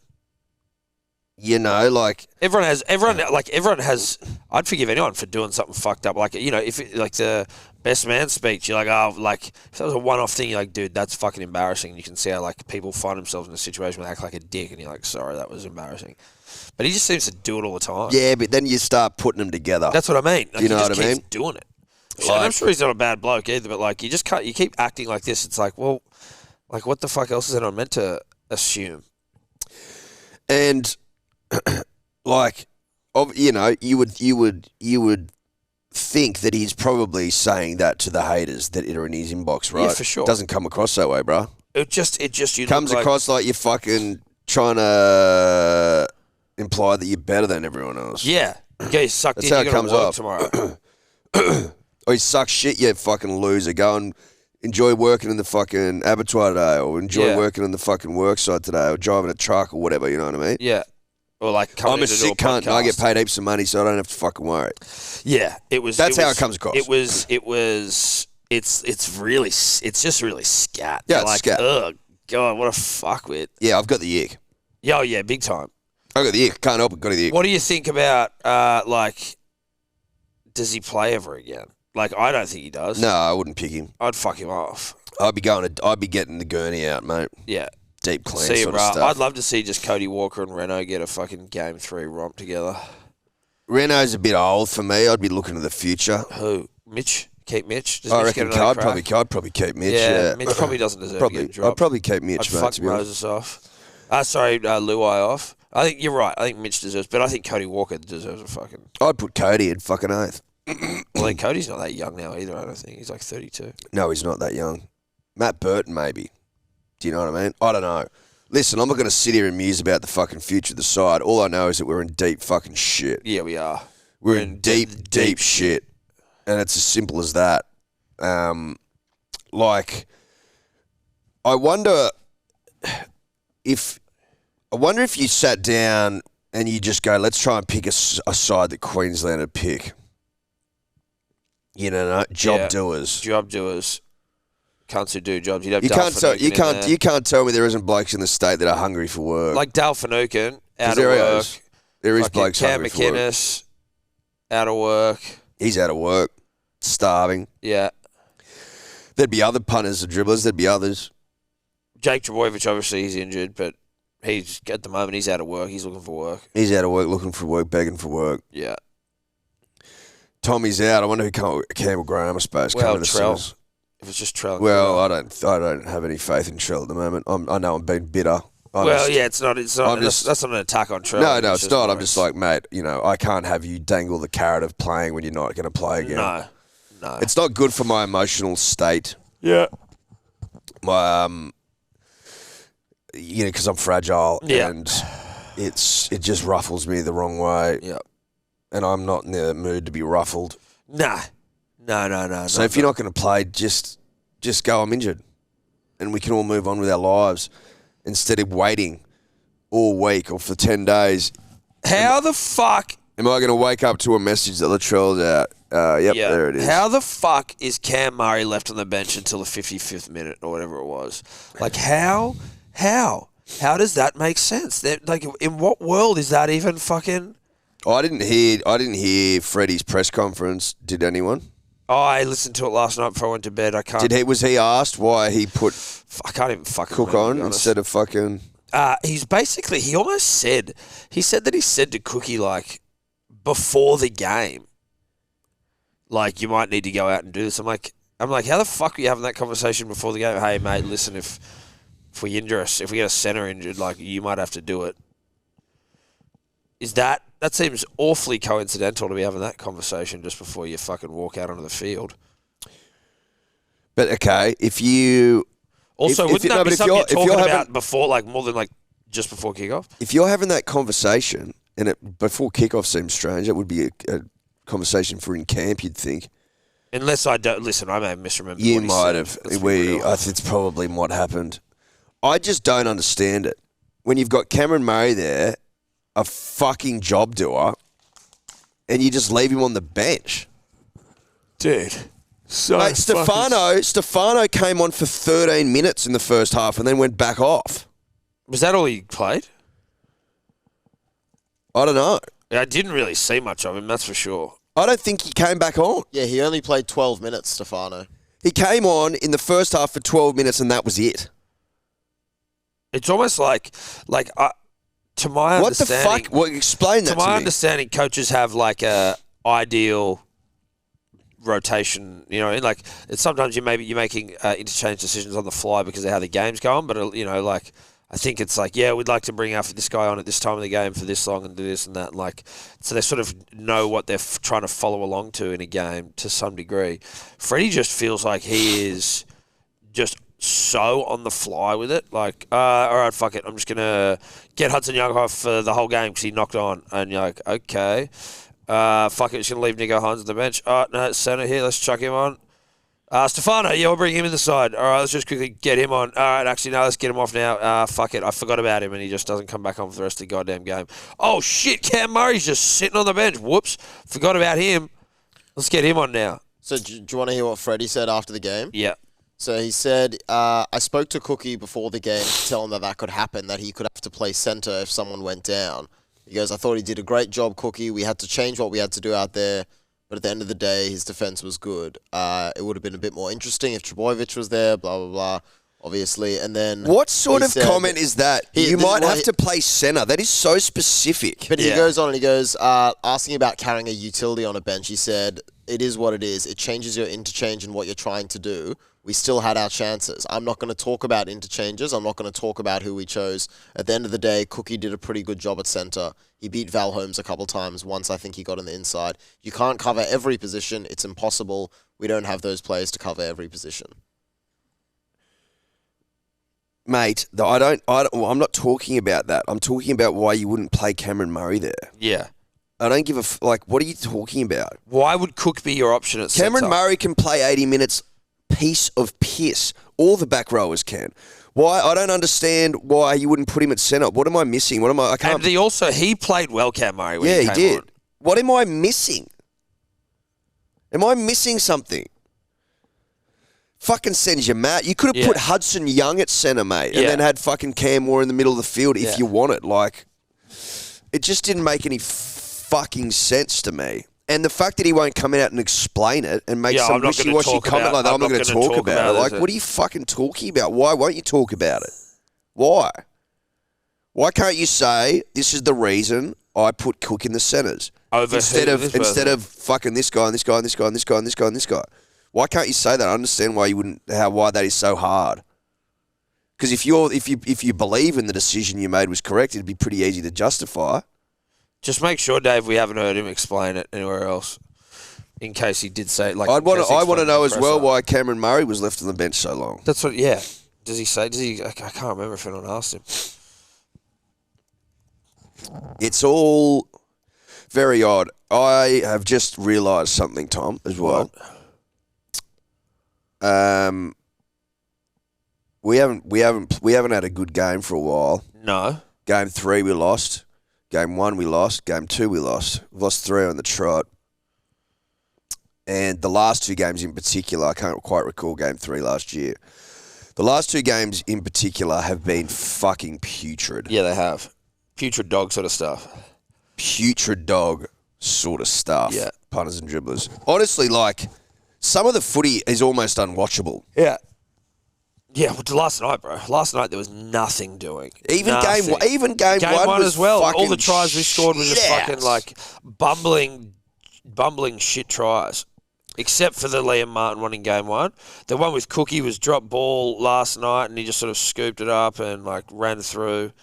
You know, like Everyone has. I'd forgive anyone for doing something fucked up. Like, you know, if it, like the best man speech, you're like, oh, like if that was a one-off thing, you're like, dude, that's fucking embarrassing. You can see how like people find themselves in a situation where they act like a dick, and you're like, sorry, that was embarrassing. But he just seems to do it all the time. yeah, but then you start putting them together. That's what I mean. Like, You know he what just I keeps mean? doing it. And I'm sure he's not a bad bloke either, but like you just can't. You keep acting like this. It's like, well, like what the fuck else is anyone meant to assume? And like, you know, you would think that he's probably saying that to the haters that are in his inbox, right? Yeah, for sure. Doesn't come across that way, bro. It just you Comes look across like you're fucking trying to imply that you're better than everyone else. Yeah. Okay, suck That's dick, how you it gotta comes work off. tomorrow. Or you suck shit, you fucking loser. Go and enjoy working in the fucking abattoir today, or enjoy working on the fucking work site today, or driving a truck or whatever, you know what I mean? Yeah. Or like coming I'm a in to do sick cunt and I get podcast. paid heaps of money, so I don't have to fucking worry. Yeah, it was. That's how it comes across. It was. It's just really scat. Yeah, You're it's like, scat. oh god, what a fuckwit. Yeah, I've got the ick. Yeah, oh yeah, big time. I got the ick. Can't help it. Got the ick. What do you think about like? Does he play ever again? Like, I don't think he does. No, I wouldn't pick him. I'd fuck him off. I'd be getting the gurney out, mate. Yeah. Deep clean See, sort bro. of stuff. I'd love to see just Cody Walker and Renault get a fucking Game 3 romp together. Renault's a bit old for me. I'd be looking to the future. Who? Mitch? Keep Mitch? Does I Mitch reckon get another I'd probably keep Mitch. Yeah, Mitch probably doesn't deserve to probably. get dropped. I'd probably keep Mitch, I'd mate. fuck To be honest. Moses off. Luai off. I think you're right. I think Mitch deserves, but I think Cody Walker deserves a fucking. I'd put Cody in fucking oath. Well, then Cody's not that young now either. I don't think he's like 32. No, he's not that young. Matt Burton, maybe. Do you know what I mean? I don't know. Listen, I'm not going to sit here and muse about the fucking future of the side. All I know is that we're in deep fucking shit. Yeah, we are. We're in deep shit. And it's as simple as that. Like, I wonder if you sat down and you just go, let's try and pick a side that Queensland would pick. You know, job doers. Job doers. Cunts who do jobs. You'd have You Dale can't tell, Finucane in there. you can't tell me there isn't blokes in the state that are hungry for work. Like Dale Finucane, out of there work. is. There is Fucking blokes Cam hungry for work. McInnes, out of work. He's out of work, starving. Yeah. There'd be other punters and dribblers. There'd be others. Jake Trbojevic, obviously, he's injured, but he's at the moment he's out of work. He's looking for work. He's out of work, looking for work, begging for work. Yeah. Tommy's out. I wonder who Campbell Graham, I suppose. Well, coming to Trell. Sinners. If it's just Trell. Well, I don't have any faith in Trell at the moment. I know I'm being bitter. It's not. That's not an attack on Trell. No, it's not. I'm just like, mate, I can't have you dangle the carrot of playing when you're not going to play again. No. It's not good for my emotional state. Yeah. My, because I'm fragile. Yeah. And it just ruffles me the wrong way. Yeah. And I'm not in the mood to be ruffled. Nah. No. So if you're not going to play, just go, I'm injured. And we can all move on with our lives instead of waiting all week or for 10 days. How the fuck? Am I going to wake up to a message that Latrell's out? Yep, Yeah. there it is. How the fuck is Cam Murray left on the bench until the 55th minute or whatever it was? Like, how? How does that make sense? Like, in what world is that even fucking... I didn't hear Freddie's press conference. Did anyone? I listened to it last night before I went to bed. I can't... Was he asked why he put I can't even fucking Cook remember, to on be honest. instead of fucking... He almost said... He said that he said to Cookie, like, before the game, like, you might need to go out and do this. I'm like, how the fuck are you having that conversation before the game? Hey, mate, listen, if we injure us, if we get a centre injured, like, you might have to do it. That seems awfully coincidental to be having that conversation just before you fucking walk out onto the field. But, okay, if you... Also, wouldn't that be if something you're talking having- about before, like, more than, like, just before kickoff? If you're having that conversation, and it before kickoff seems strange, that would be a conversation for in camp, you'd think. Unless I don't... Listen, I may have misremembered You what he might said. have. Let's be real. I think it's probably what happened. I just don't understand it. When you've got Cameron Murray there, a fucking job doer, and you just leave him on the bench. Dude. So Mate, Stefano came on for 13 minutes in the first half and then went back off. Was that all he played? I don't know. I didn't really see much of him, that's for sure. I don't think he came back on. Yeah, he only played 12 minutes, Stefano. He came on in the first half for 12 minutes and that was it. It's almost like to my What the understanding... fuck? Well, explain that To to my me. understanding, coaches have like a ideal rotation. Like sometimes you're making interchange decisions on the fly because of how the game's going. But I think it's like, yeah, we'd like to bring this guy on at this time of the game for this long and do this and that. Like, so they sort of know what they're trying to follow along to in a game to some degree. Freddie just feels like he is just so on the fly with it. Like, all right, fuck it. I'm just going to get Hudson Young off for the whole game because he knocked on. And you're like, okay. Fuck it. Just going to leave Nico Hines on the bench. Oh, no, centre here. Let's chuck him on. Stefano, yeah, we'll bring him in the side. All right, let's just quickly get him on. All right, actually, no, let's get him off now. Fuck it, I forgot about him, and he just doesn't come back on for the rest of the goddamn game. Oh, shit, Cam Murray's just sitting on the bench. Whoops, forgot about him. Let's get him on now. So do you want to hear what Freddie said after the game? Yeah. So he said, I spoke to Cookie before the game to tell him that could happen, that he could have to play centre if someone went down. He goes, I thought he did a great job, Cookie. We had to change what we had to do out there. But at the end of the day, his defense was good. It would have been a bit more interesting if Trbojevic was there, blah, blah, blah, obviously. And then What sort of comment is that? You might have to play centre. That is so specific. But he goes on and he goes, asking about carrying a utility on a bench, he said, it is what it is. It changes your interchange and what you're trying to do. We still had our chances. I'm not going to talk about interchanges. I'm not going to talk about who we chose. At the end of the day, Cookie did a pretty good job at centre. He beat Val Holmes a couple times. Once I think he got on the inside. You can't cover every position. It's impossible. We don't have those players to cover every position. Mate, I'm not talking about that. I'm talking about why you wouldn't play Cameron Murray there. Yeah. I don't give a like. What are you talking about? Why would Cook be your option at centre? Cameron Murray can play 80 minutes. Piece of piss. All the back rowers can. Why? I don't understand why you wouldn't put him at centre. What am I missing? What am I can't. And he played well, Cam Murray. When he did. On. What am I missing? Am I missing something? Fucking sends you mad. You could have put Hudson Young at centre, mate, and then had fucking Cam Moore in the middle of the field if you want it. Like, it just didn't make any fucking sense to me. And the fact that he won't come out and explain it and make some wishy-washy comment like that, I'm not going to talk about it. Like, what are you fucking talking about? Why won't you talk about it? Why? Why can't you say, this is the reason I put Cook in the centres? Instead of fucking this guy and this guy and this guy and this guy and this guy and this guy. Why can't you say that? I understand why why that is so hard. Because if you believe in the decision you made was correct, it'd be pretty easy to justify. Just make sure, Dave, we haven't heard him explain it anywhere else. In case he did say it. Like, I want to know as well why Cameron Murray was left on the bench so long. That's what. Yeah. Does he say? I can't remember if anyone asked him. It's all very odd. I have just realised something, Tom, as well. What? We haven't had a good game for a while. No. Game 3 we lost. Game 1 we lost. Game 2 we lost. We've lost 3 on the trot. And the last 2 games in particular, I can't quite recall Game 3 last year. The last 2 games in particular have been fucking putrid. Yeah, they have. Putrid dog sort of stuff. Putrid dog sort of stuff. Yeah. Punters and dribblers. Honestly, like, some of the footy is almost unwatchable. Yeah. Yeah, well, last night, bro. Last night there was nothing doing. Even game one was as well. fucking All the tries we scored were just shit fucking like bumbling shit tries. Except for the Liam Martin one in game 1. The one with Cookie was drop ball last night and he just sort of scooped it up and like ran through.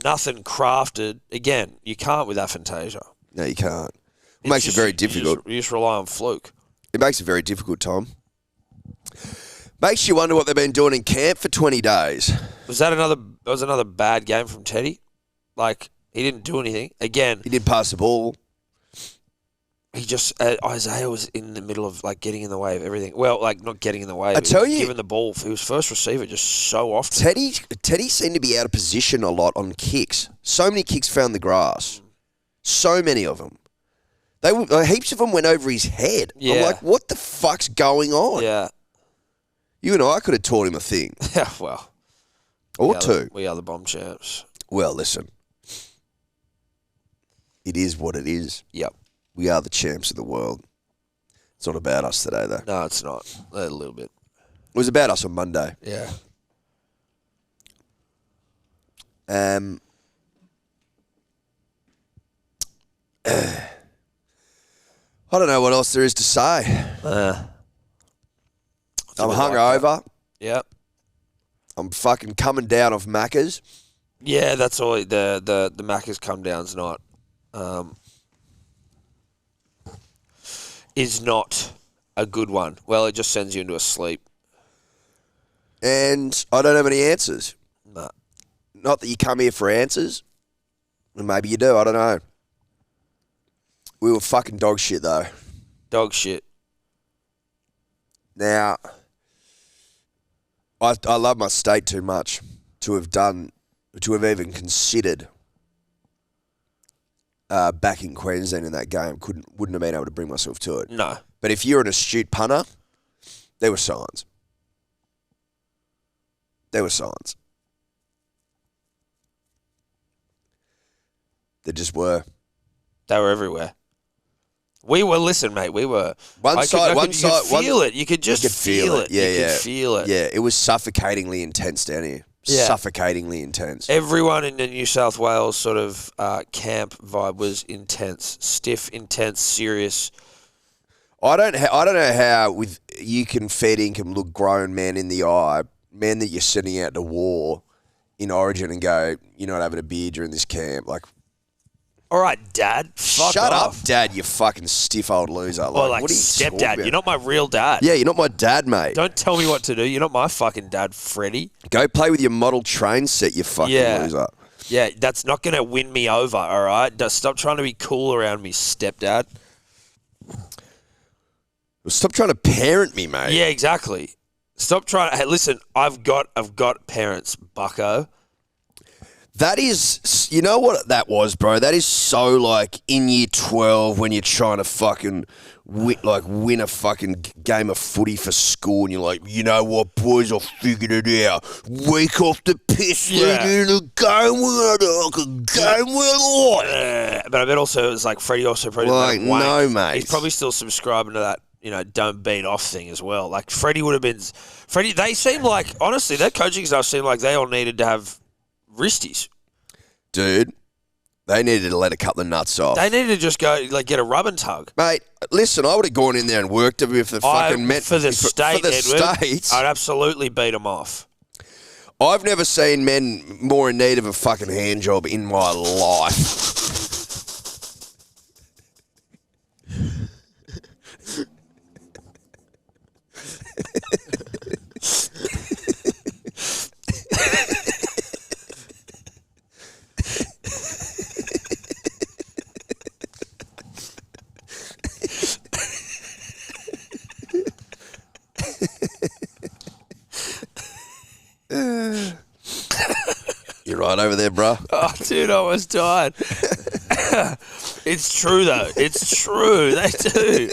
Nothing crafted. Again, you can't with Afantasia. No, you can't. It makes it very difficult. You just rely on fluke. It makes it very difficult, Tom. Makes you wonder what they've been doing in camp for 20 days. Was another bad game from Teddy? Like, he didn't do anything. Again, he did pass the ball. He just Isaiah was in the middle of like getting in the way of everything. Well, like not getting in the way. I tell you, giving the ball for his first receiver just so often. Teddy seemed to be out of position a lot on kicks. So many kicks found the grass. So many of them. Heaps of them went over his head. Yeah. I'm like, what the fuck's going on? Yeah. You and I could have taught him a thing. Yeah, well. Or two. We are the bomb champs. Well, listen. It is what it is. Yep. We are the champs of the world. It's not about us today, though. No, it's not. A little bit. It was about us on Monday. Yeah. I don't know what else there is to say. I'm hungover. Yep. I'm fucking coming down off Macca's. Yeah, that's all. The Macca's come down's not is not a good one. Well, it just sends you into a sleep. And I don't have any answers. No. Not that you come here for answers. Maybe you do. I don't know. We were fucking dog shit, though. Dog shit. Now, I love my state too much to have even considered back in Queensland in that game. Wouldn't have been able to bring myself to it. No. But if you're an astute punter, there were signs. There were signs. There just were. They were everywhere. We were, listen, mate, we were. You could feel it. You could just feel it. Yeah, you could feel it. Yeah, it was suffocatingly intense down here. Yeah. Suffocatingly intense. Everyone in the New South Wales sort of camp vibe was intense. Stiff, intense, serious. I don't know how you can fair income look grown man in the eye, man that you're sending out to war in Origin and go, you're not having a beer during this camp. Like, all right, Dad. Fuck shut off. up, Dad, you fucking stiff old loser. Or like what are you talking stepdad. about? You're not my real dad. Yeah, you're not my dad, mate. Don't tell me what to do. You're not my fucking dad, Freddie. Go play with your model train set, you fucking loser. Yeah, that's not going to win me over, all right? Stop trying to be cool around me, stepdad. Stop trying to parent me, mate. Yeah, exactly. Stop trying to... Hey, listen, I've got parents, bucko. That is, you know what that was, bro? That is so like in year 12 when you're trying to fucking win a fucking game of footy for school and you're like, you know what, boys, I figured it out. Week off the piss, Yeah. in a game with But I bet also it was like Freddie also probably... Like, didn't wank. no, mate. He's probably still subscribing to that, don't beat off thing as well. Like Freddie would have been... Freddie, they seem like, honestly, that coaching staff seemed like they all needed to have wristies. Dude, they needed to let a couple of nuts off. They needed to just go, get a rub and tug. Mate, listen, I would have gone in there and worked them if the fucking meant for the state, for the Edward, states. I'd absolutely beat them off. I've never seen men more in need of a fucking hand job in my life. You're right over there, bro. Oh, dude, I almost died. It's true, though. It's true. They do.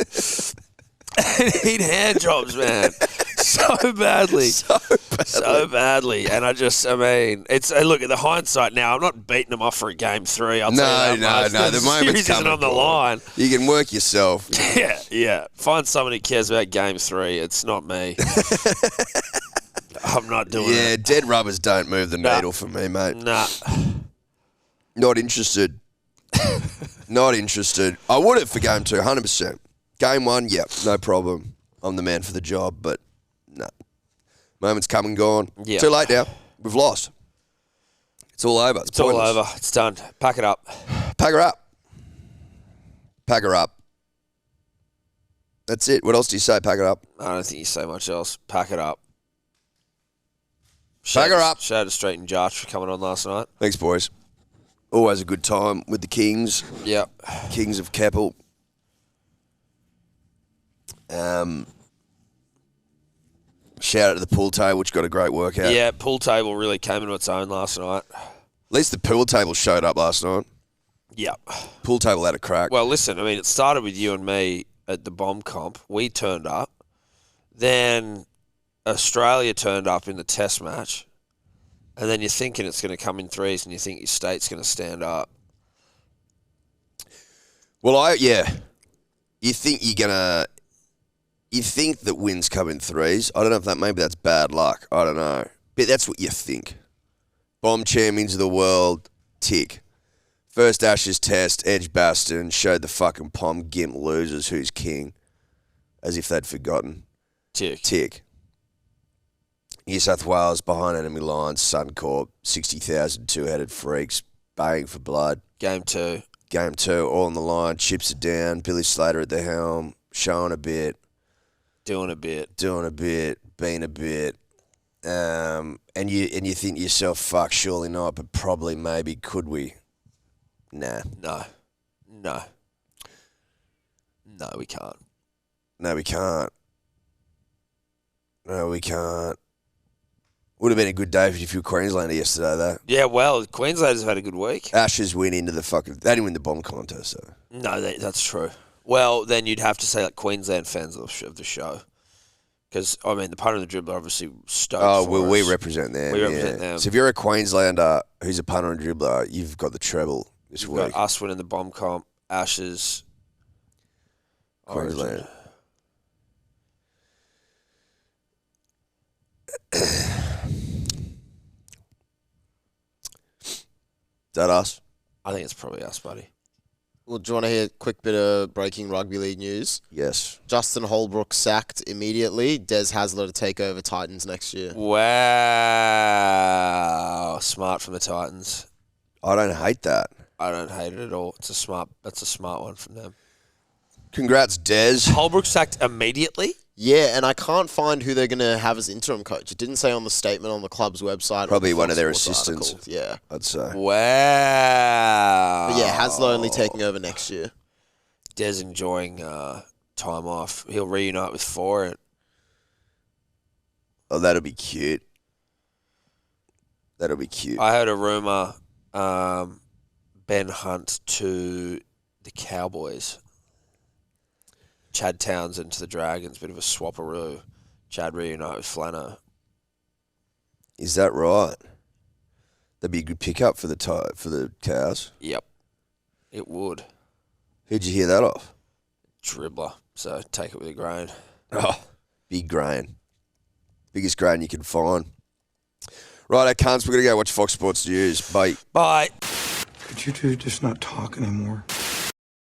They need hand jobs, man. So badly. So badly. And it's look, at the hindsight now, I'm not beating them off for a game 3. I'll tell you that much. The moment's series isn't coming, on the Paul. line. You can work yourself. Yeah. Find someone who cares about game 3. It's not me. I'm not doing it. Yeah, dead rubbers don't move the Nah. needle for me, mate. Nah. Not interested. Not interested. I would have for game 2, 100%. Game 1, yep, no problem. I'm the man for the job, but no. Moment's come and gone. Yeah. Too late now. We've lost. It's all over. It's all pointless. over. It's done. Pack it up. Pack her up. Pack her up. That's it. What else do you say? Pack it up. I don't think you say much else. Pack it up. Pack her up. Shout out to Straight and Josh for coming on last night. Thanks, boys. Always a good time with the Kings. Yep. Kings of Keppel. Shout out to the pool table, which got a great workout. Yeah, pool table really came into its own last night. At least the pool table showed up last night. Yep. Pool table had a crack. Well, listen, it started with you and me at the bomb comp. We turned up. Then Australia turned up in the test match. And then you're thinking it's going to come in threes and you think your state's going to stand up. Well, You think you think that wins come in threes. I don't know if maybe that's bad luck. I don't know. But that's what you think. Bomb champions of the world, tick. First Ashes test, Edge Baston showed the fucking Pom Gimp losers who's king. As if they'd forgotten. Tick. Tick. New South Wales behind enemy lines, Suncorp, 60,000 two-headed freaks, baying for blood. Game 2. Game 2, all on the line, chips are down, Billy Slater at the helm, showing a bit, Doing a bit. being a bit. And you think to yourself, fuck, surely not, but probably, maybe, could we? Nah. No, we can't. No, we can't. Would have been a good day if you were Queenslander yesterday, though. Yeah, well, Queenslanders have had a good week. Ashes win into the fucking... They didn't win the bomb contest, so... No, that's true. Well, then you'd have to say like Queensland fans of the show. Because, I mean, the punter and the dribbler obviously stoked Oh, for well, us. we represent them. We represent them. So if you're a Queenslander who's a punter and dribbler, you've got the treble this You've week. got us winning the bomb comp, Ashes, Queensland. Origin. Is that us? I think it's probably us, buddy. Well, do you want to hear a quick bit of breaking rugby league news? Yes. Justin Holbrook sacked immediately. Des Hasler to take over Titans next year. Wow. Smart from the Titans. I don't hate that. I don't hate it at all. That's a smart one from them. Congrats, Des. Holbrook sacked immediately? Yeah, and I can't find who they're going to have as interim coach. It didn't say on the statement on the club's website. Probably or the one of their Fox Sports assistants. article. Yeah. I'd say. Wow. But yeah, Hasler only taking over next year. Des enjoying time off. He'll reunite with Foran. Oh, that'll be cute. I heard a rumour Ben Hunt to the Cowboys. Chad Townsend to the Dragons, bit of a swapperoo. Chad reunite with Flano. Is that right? That'd be a good pickup for the Cows. Yep, it would. Who'd you hear that off? Dribbler, so take it with a grain. Oh, big grain. Biggest grain you can find. Right, cunts, we're going to go watch Fox Sports News. Bye. Bye. Could you two just not talk anymore?